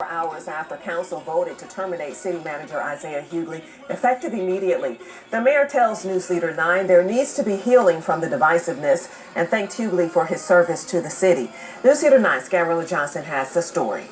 Hours after council voted to terminate city manager Isaiah Hughley, effective immediately. The mayor tells Newsleader 9 there needs to be healing from the divisiveness and thanked Hughley for his service to the city. Newsleader 9's Gabriella Johnson has the story.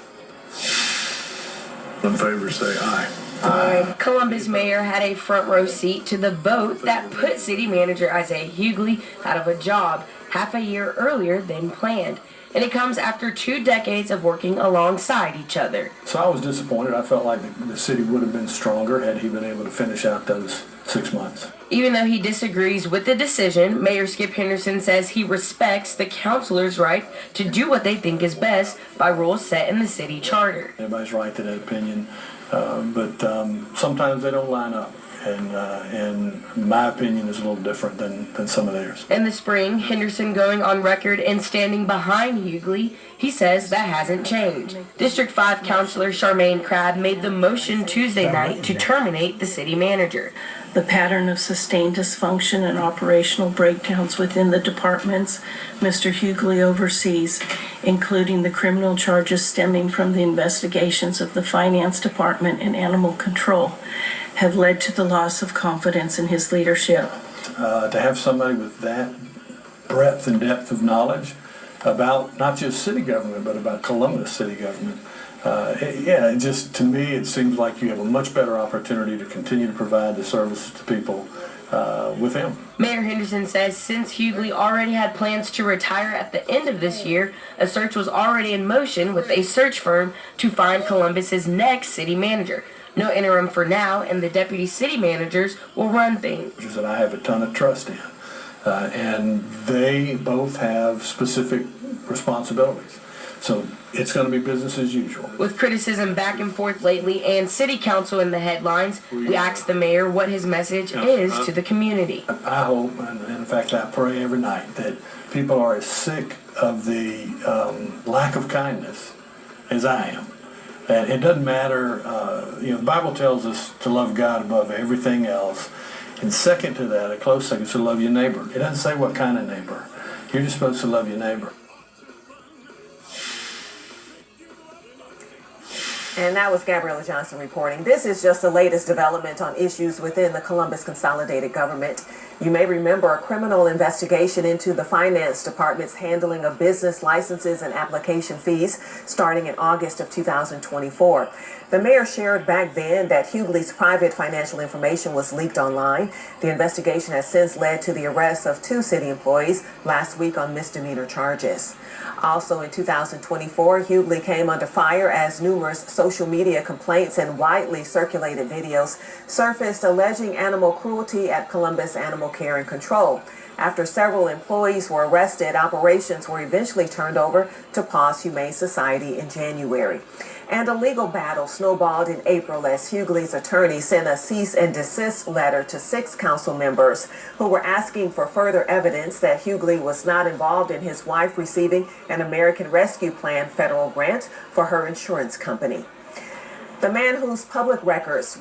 In favor, say aye. Aye. Columbus mayor had a front row seat to the vote that put city manager Isaiah Hughley out of a job half a year earlier than planned. And it comes after 2 decades of working alongside each other. So I was disappointed. I felt like the city would have been stronger had he been able to finish out those 6 months. Even though he disagrees with the decision, Mayor Skip Henderson says he respects the councilors' right to do what they think is best by rules set in the city charter. Everybody's right to that opinion, but sometimes they don't line up. And my opinion is a little different than some of theirs. In the spring, Henderson going on record and standing behind Hughley, he says that hasn't changed. District 5 Councilor Charmaine Crabb made the motion Tuesday night to terminate the city manager. The pattern of sustained dysfunction and operational breakdowns within the departments Mr. Hughley oversees, including the criminal charges stemming from the investigations of the Finance Department and Animal Control, have led to the loss of confidence in his leadership. To have somebody with that breadth and depth of knowledge about not just city government, but about Columbus city government, just to me it seems like you have a much better opportunity to continue to provide the services to people with him. Mayor Henderson says since Hughley already had plans to retire at the end of this year, a search was already in motion with a search firm to find Columbus's next city manager. No interim for now, and the deputy city managers will run things. That I have a ton of trust in, and they both have specific responsibilities. So it's going to be business as usual. With criticism back and forth lately and city council in the headlines, we asked the mayor what his message is to the community. I hope, and in fact I pray every night, that people are as sick of the lack of kindness as I am. And it doesn't matter, the Bible tells us to love God above everything else. And second to that, a close second, is to love your neighbor. It doesn't say what kind of neighbor. You're just supposed to love your neighbor. And that was Gabriella Johnson reporting. This is just the latest development on issues within the Columbus Consolidated Government. You may remember a criminal investigation into the Finance Department's handling of business licenses and application fees starting in August of 2024. The mayor shared back then that Hughley's private financial information was leaked online. The investigation has since led to the arrest of 2 city employees last week on misdemeanor charges. Also in 2024, Hughley came under fire as numerous social media complaints and widely circulated videos surfaced alleging animal cruelty at Columbus Animal Care and Control. After several employees were arrested, operations were eventually turned over to Paws Humane Society in January. And a legal battle snowballed in April as Hughley's attorney sent a cease and desist letter to 6 council members who were asking for further evidence that Hughley was not involved in his wife receiving an American Rescue Plan federal grant for her insurance company. The man whose public records